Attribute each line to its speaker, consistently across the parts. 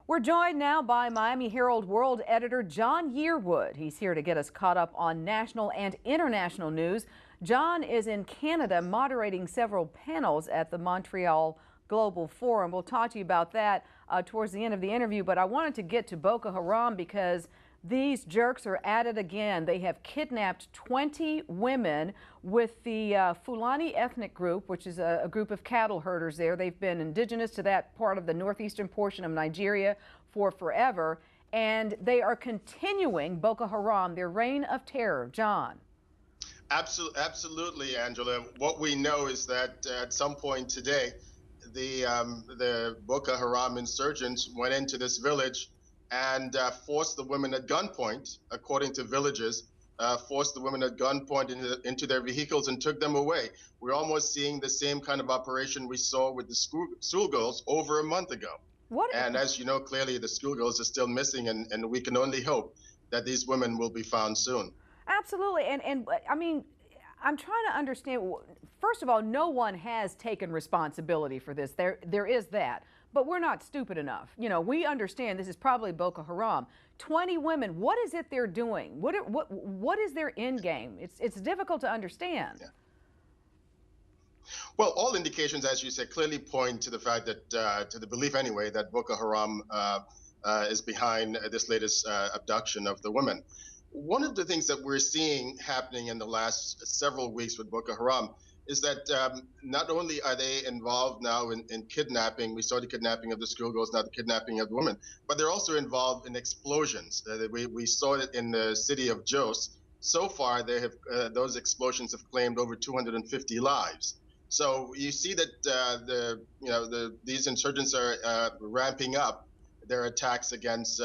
Speaker 1: We're joined now by Miami Herald World editor John Yearwood. He's here to get us caught up on national and international news. John is in Canada moderating several panels at the Montreal Global Forum. We'll talk to you about that towards the end of the interview, but I wanted to get to Boko Haram because these jerks are at it again. They have kidnapped 20 women with the Fulani ethnic group, which is a group of cattle herders there. They've been indigenous to that part of the northeastern portion of Nigeria for forever, and they are continuing Boko Haram, their reign of terror. John.
Speaker 2: Absolutely, Angela. What we know is that at some point today, the Boko Haram insurgents went into this village and forced the women at gunpoint, according to villagers, forced the women at gunpoint into their vehicles and took them away. We're almost seeing the same kind of operation we saw with the schoolgirls over a month ago. And as you know, clearly the schoolgirls are still missing, and we can only hope that these women will be found soon.
Speaker 1: Absolutely. And I mean, I'm trying to understand. First of all, no one has taken responsibility for this. There is that. But we're not stupid enough. You know, we understand this is probably Boko Haram. 20 women, what is it they're doing? What is their end game? It's difficult to understand.
Speaker 2: Yeah. Well, all indications, as you said, clearly point to the fact that, to the belief anyway, that Boko Haram is behind this latest abduction of the women. One of the things that we're seeing happening in the last several weeks with Boko Haram is that not only are they involved now in kidnapping, we saw the kidnapping of the schoolgirls, now the kidnapping of the women, but they're also involved in explosions. We saw it in the city of Jos. So far, they have those explosions have claimed over 250 lives. So you see that these insurgents are ramping up their attacks against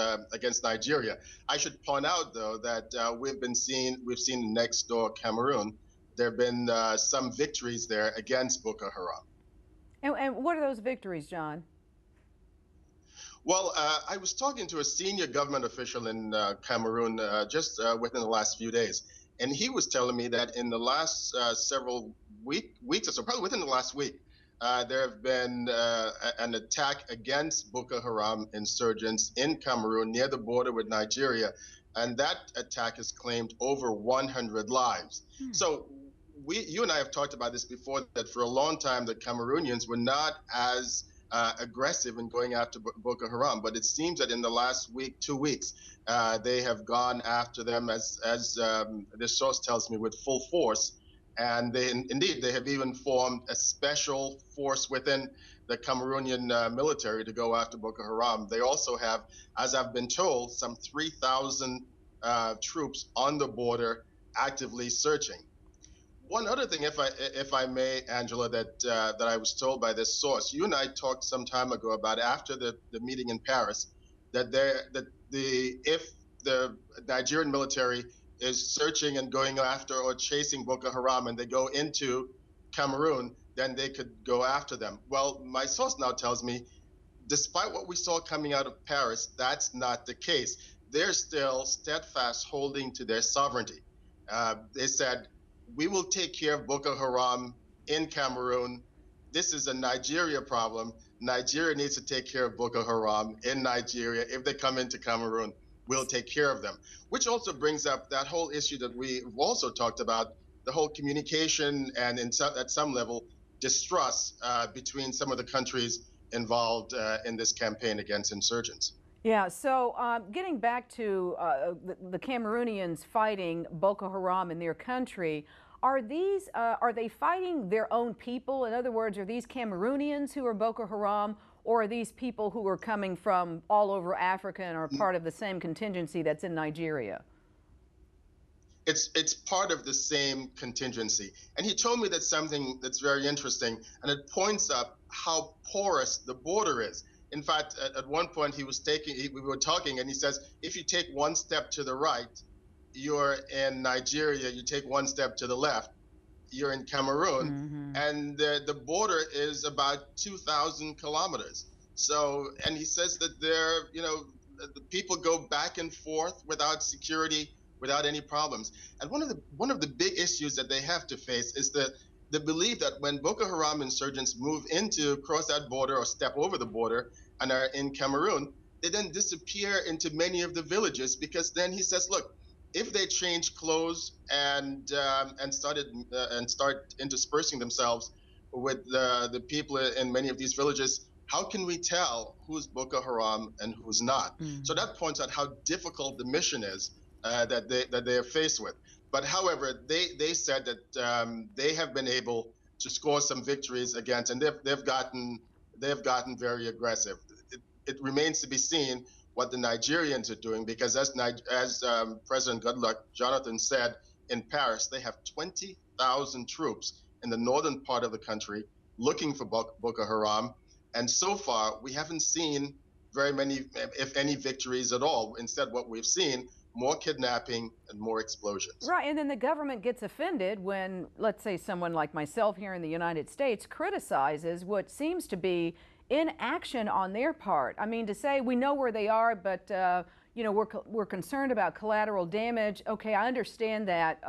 Speaker 2: Nigeria. I should point out, though, that we've seen next door Cameroon. There have been some victories there against Boko Haram.
Speaker 1: And what are those victories, John?
Speaker 2: Well, I was talking to a senior government official in Cameroon just within the last few days, and he was telling me that in the last several weeks or so, probably within the last week, there have been an attack against Boko Haram insurgents in Cameroon near the border with Nigeria, and that attack has claimed over 100 lives. So you and I have talked about this before, that for a long time the Cameroonians were not as aggressive in going after Boko Haram, but it seems that in the last week, 2 weeks, they have gone after them, as this source tells me, with full force. And indeed, they have even formed a special force within the Cameroonian military to go after Boko Haram. They also have, as I've been told, some 3,000 troops on the border actively searching. One other thing, if I may, Angela, that I was told by this source, you and I talked some time ago about after the meeting in Paris, that if the Nigerian military is searching and going after or chasing Boko Haram and they go into Cameroon, then they could go after them. Well, my source now tells me, despite what we saw coming out of Paris, that's not the case. They're still steadfast holding to their sovereignty. They said, we will take care of Boko Haram in Cameroon. This is a Nigeria problem. Nigeria needs to take care of Boko Haram in Nigeria. If they come into Cameroon, we'll take care of them. Which also brings up that whole issue that we've also talked about, the whole communication and at some level, distrust between some of the countries involved in this campaign against insurgents.
Speaker 1: Yeah, so getting back to the Cameroonians fighting Boko Haram in their country, are they fighting their own people? In other words, are these Cameroonians who are Boko Haram, or are these people who are coming from all over Africa and are part of the same contingency that's in Nigeria?
Speaker 2: It's part of the same contingency. And he told me that something that's very interesting, and it points up how porous the border is. In fact, at one point we were talking, and he says, if you take one step to the right, you're in Nigeria. You take one step to the left, you're in Cameroon. And the border is about 2,000 kilometers. So, and he says that the people go back and forth without security, without any problems. And one of the big issues that they have to face is the belief that when Boko Haram insurgents move cross that border or step over the border and are in Cameroon, they then disappear into many of the villages, because then he says, look, if they change clothes and start interspersing themselves with the people in many of these villages, how can we tell who's Boko Haram and who's not? So that points out how difficult the mission is that they are faced with. But however, they said that they have been able to score some victories against, and they've gotten very aggressive. It remains to be seen what the Nigerians are doing, because as President Goodluck Jonathan said in Paris, they have 20,000 troops in the northern part of the country looking for Boko Haram, and so far we haven't seen very many, if any, victories at all. Instead, what we've seen, more kidnapping and more explosions.
Speaker 1: Right, and then the government gets offended when, let's say, someone like myself here in the United States criticizes what seems to be inaction on their part. I mean, to say we know where they are, but you know, we're concerned about collateral damage. Okay, I understand that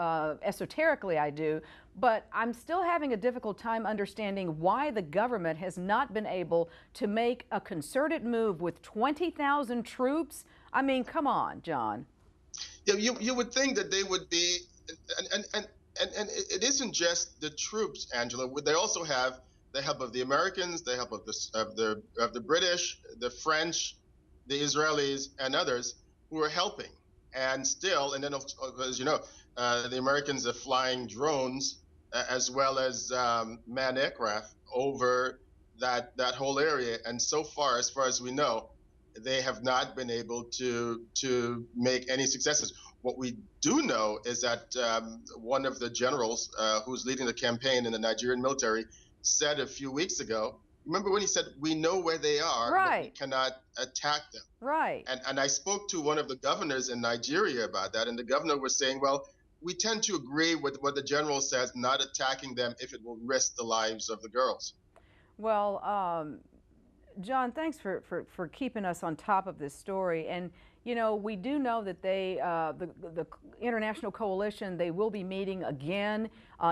Speaker 1: esoterically, I do, but I'm still having a difficult time understanding why the government has not been able to make a concerted move with 20,000 troops. I mean, come on, John.
Speaker 2: Yeah, you would think that they would be, and it isn't just the troops, Angela. They also have the help of the Americans, the help of the British, the French, the Israelis, and others who are helping. And still, and then as you know, the Americans are flying drones as well as manned aircraft over that whole area. And so far, as far as we know, they have not been able to make any successes. What we do know is that one of the generals who's leading the campaign in the Nigerian military said a few weeks ago, remember when he said, we know where they are,
Speaker 1: right,
Speaker 2: but we cannot attack them.
Speaker 1: Right.
Speaker 2: And I spoke to one of the governors in Nigeria about that, and the governor was saying, well, we tend to agree with what the general says, not attacking them if it will risk the lives of the girls.
Speaker 1: Well, John, thanks for keeping us on top of this story. And, you know, we do know that the International Coalition, they will be meeting again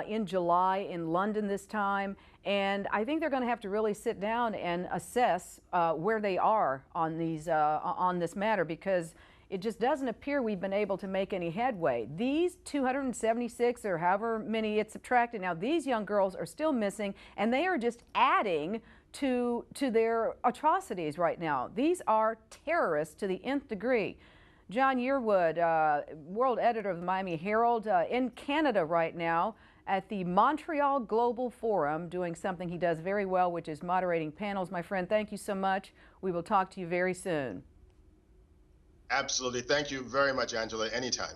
Speaker 1: in July in London this time. And I think they're going to have to really sit down and assess where they are on this matter, because it just doesn't appear we've been able to make any headway. These 276 or however many it's subtracted now, these young girls are still missing, and they are just adding to their atrocities right now. These are terrorists to the nth degree. John Yearwood, world editor of the Miami Herald, in Canada right now at the Montreal Global Forum, doing something he does very well, which is moderating panels. My friend, thank you so much. We will talk to you very soon.
Speaker 2: Absolutely. Thank you very much, Angela. Anytime.